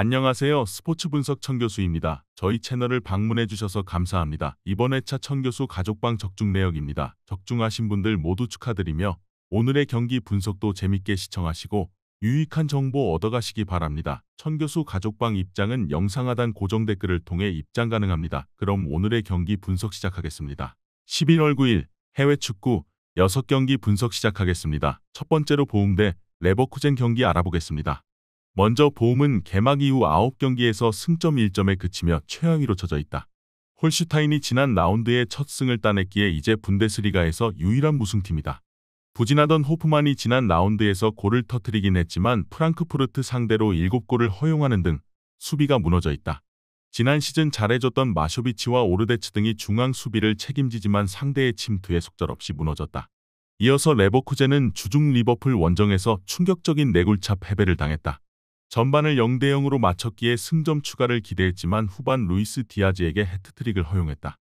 안녕하세요. 스포츠 분석 천교수입니다. 저희 채널을 방문해 주셔서 감사합니다. 이번 회차 천교수 가족방 적중 내역입니다. 적중하신 분들 모두 축하드리며 오늘의 경기 분석도 재밌게 시청하시고 유익한 정보 얻어가시기 바랍니다. 천교수 가족방 입장은 영상 하단 고정 댓글을 통해 입장 가능합니다. 그럼 오늘의 경기 분석 시작하겠습니다. 11월 9일 해외 축구 6경기 분석 시작하겠습니다. 첫 번째로 보움 대 레버쿠젠 경기 알아보겠습니다. 먼저 보움은 개막 이후 9경기에서 승점 1점에 그치며 최하위로 처져 있다. 홀슈타인이 지난 라운드에 첫 승을 따냈기에 이제 분데스리가에서 유일한 무승팀이다. 부진하던 호프만이 지난 라운드에서 골을 터뜨리긴 했지만 프랑크푸르트 상대로 7골을 허용하는 등 수비가 무너져 있다. 지난 시즌 잘해줬던 마쇼비치와 오르데츠 등이 중앙 수비를 책임지지만 상대의 침투에 속절없이 무너졌다. 이어서 레버쿠젠은 주중 리버풀 원정에서 충격적인 4골차 패배를 당했다. 전반을 0대 0으로 마쳤기에 승점 추가를 기대했지만 후반 루이스 디아즈에게 해트트릭을 허용했다.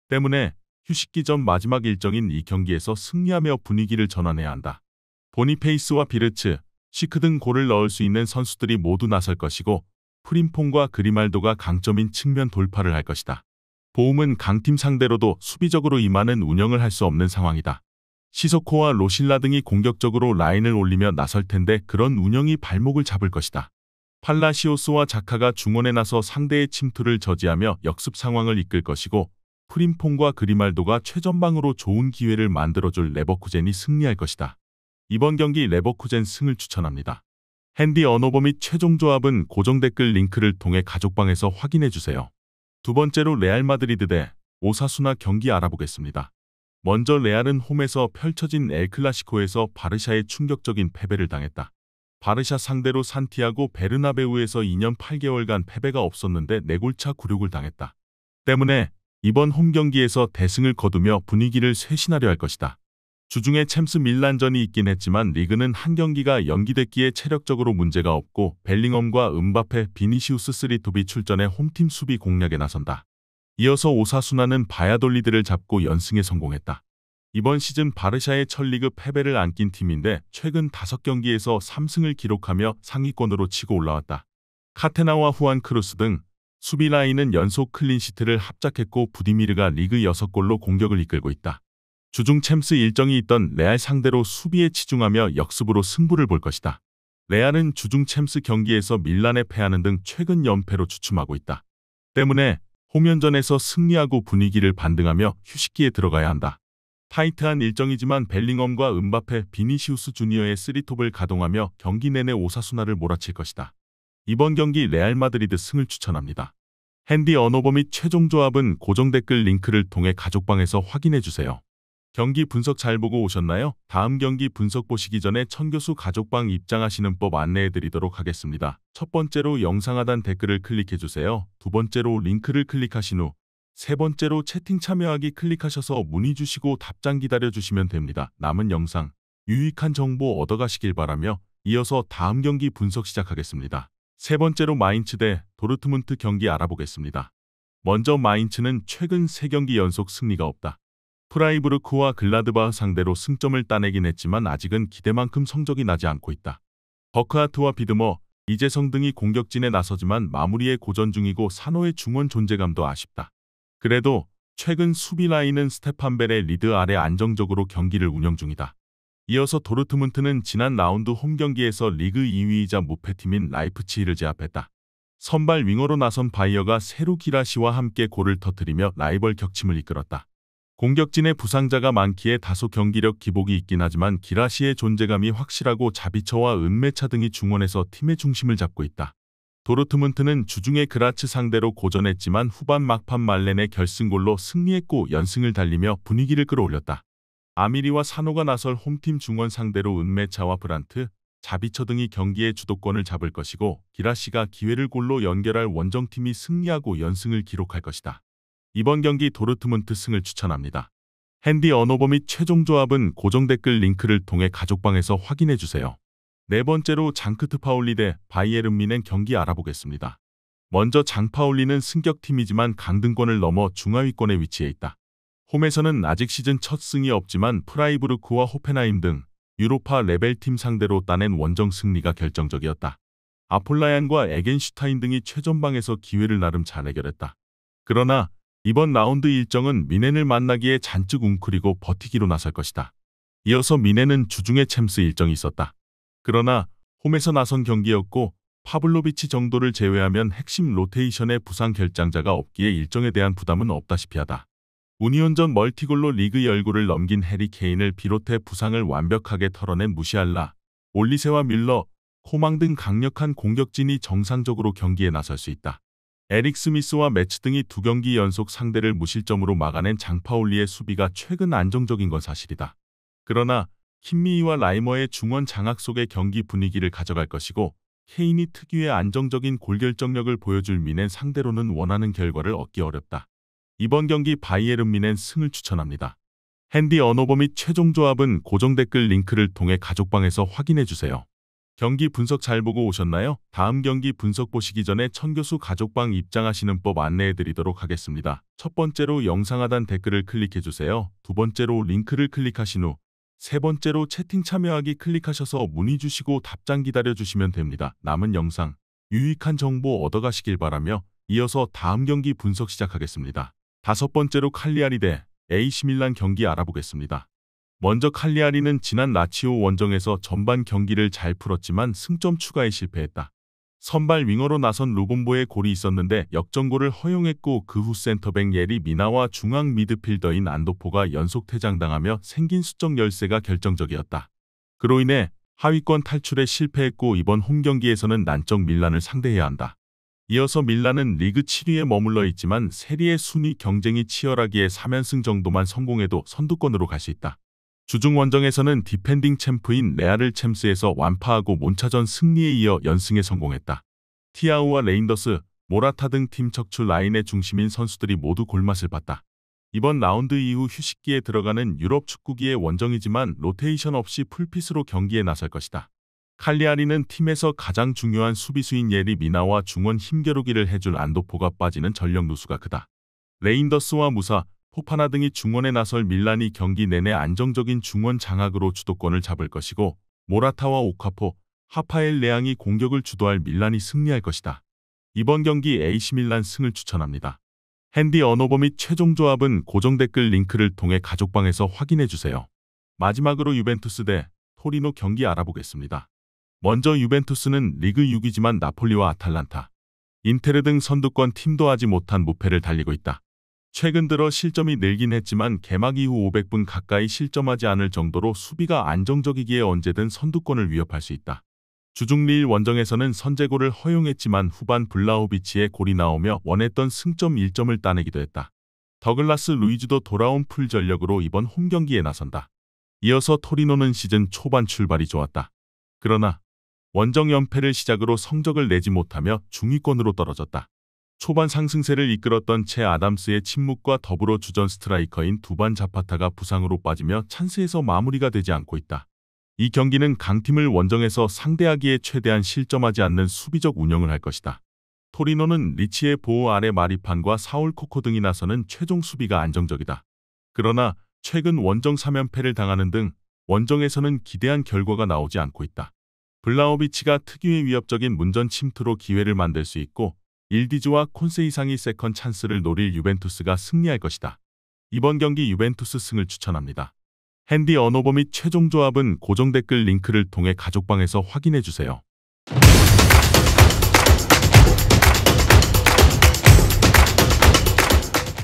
때문에 휴식기 전 마지막 일정인 이 경기에서 승리하며 분위기를 전환해야 한다. 보니페이스와 비르츠, 시크 등 골을 넣을 수 있는 선수들이 모두 나설 것이고 프림퐁과 그리말도가 강점인 측면 돌파를 할 것이다. 보움은 강팀 상대로도 수비적으로 임하는 운영을 할 수 없는 상황이다. 시소코와 로실라 등이 공격적으로 라인을 올리며 나설 텐데 그런 운영이 발목을 잡을 것이다. 팔라시오스와 자카가 중원에 나서 상대의 침투를 저지하며 역습 상황을 이끌 것이고 프림퐁과 그리말도가 최전방으로 좋은 기회를 만들어줄 레버쿠젠이 승리할 것이다. 이번 경기 레버쿠젠 승을 추천합니다. 핸디 언어버 및 최종 조합은 고정 댓글 링크를 통해 가족방에서 확인해주세요. 두 번째로 레알 마드리드 대 오사수나 경기 알아보겠습니다. 먼저 레알은 홈에서 펼쳐진 엘 클라시코에서 바르샤의 충격적인 패배를 당했다. 바르샤 상대로 산티아고 베르나베우에서 2년 8개월간 패배가 없었는데 4골차 굴욕을 당했다. 때문에 이번 홈 경기에서 대승을 거두며 분위기를 쇄신하려 할 것이다. 주중에 챔스 밀란전이 있긴 했지만 리그는 한 경기가 연기됐기에 체력적으로 문제가 없고 벨링엄과 음바페, 비니시우스 쓰리톱이 출전해 홈팀 수비 공략에 나선다. 이어서 오사수나는 바야돌리드를 잡고 연승에 성공했다. 이번 시즌 바르샤의 첫 리그 패배를 안긴 팀인데 최근 5경기에서 3승을 기록하며 상위권으로 치고 올라왔다. 카테나와 후안 크루스 등 수비 라인은 연속 클린시트를 합작했고 부디미르가 리그 6골로 공격을 이끌고 있다. 주중 챔스 일정이 있던 레알 상대로 수비에 치중하며 역습으로 승부를 볼 것이다. 레알은 주중 챔스 경기에서 밀란에 패하는 등 최근 연패로 주춤하고 있다. 때문에 홈연전에서 승리하고 분위기를 반등하며 휴식기에 들어가야 한다. 타이트한 일정이지만 벨링엄과 음바페, 비니시우스 주니어의 쓰리톱을 가동하며 경기 내내 오사수나를 몰아칠 것이다. 이번 경기 레알 마드리드 승을 추천합니다. 핸디 언어버 및 최종 조합은 고정 댓글 링크를 통해 가족방에서 확인해주세요. 경기 분석 잘 보고 오셨나요? 다음 경기 분석 보시기 전에 천교수 가족방 입장하시는 법 안내해드리도록 하겠습니다. 첫 번째로 영상 하단 댓글을 클릭해주세요. 두 번째로 링크를 클릭하신 후 세 번째로 채팅 참여하기 클릭하셔서 문의 주시고 답장 기다려주시면 됩니다. 남은 영상 유익한 정보 얻어가시길 바라며 이어서 다음 경기 분석 시작하겠습니다. 세 번째로 마인츠 대 도르트문트 경기 알아보겠습니다. 먼저 마인츠는 최근 3경기 연속 승리가 없다. 프라이부르크와 글라드바흐 상대로 승점을 따내긴 했지만 아직은 기대만큼 성적이 나지 않고 있다. 버크하트와 비드머, 이재성 등이 공격진에 나서지만 마무리에 고전 중이고 산호의 중원 존재감도 아쉽다. 그래도 최근 수비 라인은 스테판 벨의 리드 아래 안정적으로 경기를 운영 중이다. 이어서 도르트문트는 지난 라운드 홈 경기에서 리그 2위이자 무패팀인 라이프치히를 제압했다. 선발 윙어로 나선 바이어가 세루 기라시와 함께 골을 터뜨리며 라이벌 격침을 이끌었다. 공격진의 부상자가 많기에 다소 경기력 기복이 있긴 하지만 기라시의 존재감이 확실하고 자비처와 은메차 등이 중원에서 팀의 중심을 잡고 있다. 도르트문트는 주중에 그라츠 상대로 고전했지만 후반 막판 말렌의 결승골로 승리했고 연승을 달리며 분위기를 끌어올렸다. 아미리와 산호가 나설 홈팀 중원 상대로 은메차와 브란트, 자비처 등이 경기의 주도권을 잡을 것이고 기라시가 기회를 골로 연결할 원정팀이 승리하고 연승을 기록할 것이다. 이번 경기 도르트문트 승을 추천합니다. 핸디 언어버 및 최종 조합은 고정 댓글 링크를 통해 가족방에서 확인해주세요. 네 번째로 장크트 파울리 대 바이에른 뮌헨 경기 알아보겠습니다. 먼저 장파울리는 승격팀이지만 강등권을 넘어 중하위권에 위치해 있다. 홈에서는 아직 시즌 첫 승이 없지만 프라이부르크와 호펜하임 등 유로파 레벨팀 상대로 따낸 원정 승리가 결정적이었다. 아폴라얀과 에겐슈타인 등이 최전방에서 기회를 나름 잘 해결했다. 그러나 이번 라운드 일정은 미넨을 만나기에 잔뜩 웅크리고 버티기로 나설 것이다. 이어서 미넨은 주중에 챔스 일정이 있었다. 그러나 홈에서 나선 경기였고 파블로비치 정도를 제외하면 핵심 로테이션의 부상 결장자가 없기에 일정에 대한 부담은 없다시피 하다. 우니온전 멀티골로 리그 열골을 넘긴 해리 케인을 비롯해 부상을 완벽하게 털어낸 무시알라, 올리세와 밀러, 코망 등 강력한 공격진이 정상적으로 경기에 나설 수 있다. 에릭 스미스와 매츠 등이 2경기 연속 상대를 무실점으로 막아낸 장파올리의 수비가 최근 안정적인 건 사실이다. 그러나 킴미이와 라이머의 중원 장악 속의 경기 분위기를 가져갈 것이고 케인이 특유의 안정적인 골결정력을 보여줄 미넨 상대로는 원하는 결과를 얻기 어렵다. 이번 경기 바이에른 미넨 승을 추천합니다. 핸디 언어버 및 최종 조합은 고정 댓글 링크를 통해 가족방에서 확인해주세요. 경기 분석 잘 보고 오셨나요? 다음 경기 분석 보시기 전에 천교수 가족방 입장하시는 법 안내해드리도록 하겠습니다. 첫 번째로 영상 하단 댓글을 클릭해주세요. 두 번째로 링크를 클릭하신 후 세 번째로 채팅 참여하기 클릭하셔서 문의 주시고 답장 기다려주시면 됩니다. 남은 영상, 유익한 정보 얻어가시길 바라며 이어서 다음 경기 분석 시작하겠습니다. 다섯 번째로 칼리아리 대 AC 밀란 경기 알아보겠습니다. 먼저 칼리아리는 지난 라치오 원정에서 전반 경기를 잘 풀었지만 승점 추가에 실패했다. 선발 윙어로 나선 루본보의 골이 있었는데 역전골을 허용했고 그 후 센터백 예리 미나와 중앙 미드필더인 안도포가 연속 퇴장당하며 생긴 수적 열세가 결정적이었다. 그로 인해 하위권 탈출에 실패했고 이번 홈경기에서는 난적 밀란을 상대해야 한다. 이어서 밀란은 리그 7위에 머물러 있지만 세리에 순위 경쟁이 치열하기에 3연승 정도만 성공해도 선두권으로 갈 수 있다. 주중 원정에서는 디펜딩 챔프인 레알을 챔스에서 완파하고 몬차전 승리에 이어 연승에 성공했다. 티아우와 레인더스, 모라타 등 팀 척추 라인의 중심인 선수들이 모두 골맛을 봤다. 이번 라운드 이후 휴식기에 들어가는 유럽 축구기의 원정이지만 로테이션 없이 풀핏으로 경기에 나설 것이다. 칼리아리는 팀에서 가장 중요한 수비수인 예리 미나와 중원 힘겨루기를 해줄 안도포가 빠지는 전력 누수가 크다. 레인더스와 무사, 포파나 등이 중원에 나설 밀란이 경기 내내 안정적인 중원 장악으로 주도권을 잡을 것이고 모라타와 오카포, 하파엘 레앙이 공격을 주도할 밀란이 승리할 것이다. 이번 경기 AC 밀란 승을 추천합니다. 핸디 언어버 및 최종 조합은 고정 댓글 링크를 통해 가족방에서 확인해주세요. 마지막으로 유벤투스 대 토리노 경기 알아보겠습니다. 먼저 유벤투스는 리그 6위지만 나폴리와 아탈란타, 인테르 등 선두권 팀도 하지 못한 무패를 달리고 있다. 최근 들어 실점이 늘긴 했지만 개막 이후 500분 가까이 실점하지 않을 정도로 수비가 안정적이기에 언제든 선두권을 위협할 수 있다. 주중 리일 원정에서는 선제골을 허용했지만 후반 블라호비치의 골이 나오며 원했던 승점 1점을 따내기도 했다. 더글라스 루이즈도 돌아온 풀 전력으로 이번 홈경기에 나선다. 이어서 토리노는 시즌 초반 출발이 좋았다. 그러나 원정 연패를 시작으로 성적을 내지 못하며 중위권으로 떨어졌다. 초반 상승세를 이끌었던 채 아담스의 침묵과 더불어 주전 스트라이커인 두반 자파타가 부상으로 빠지며 찬스에서 마무리가 되지 않고 있다. 이 경기는 강팀을 원정에서 상대하기에 최대한 실점하지 않는 수비적 운영을 할 것이다. 토리노는 리치의 보호 아래 마리판과 사울 코코 등이 나서는 최종 수비가 안정적이다. 그러나 최근 원정 3연패를 당하는 등 원정에서는 기대한 결과가 나오지 않고 있다. 블라호비치가 특유의 위협적인 문전 침투로 기회를 만들 수 있고 일디즈와 콘세이상이 세컨 찬스를 노릴 유벤투스가 승리할 것이다. 이번 경기 유벤투스 승을 추천합니다. 핸디 언어버 및 최종 조합은 고정 댓글 링크를 통해 가족방에서 확인해주세요.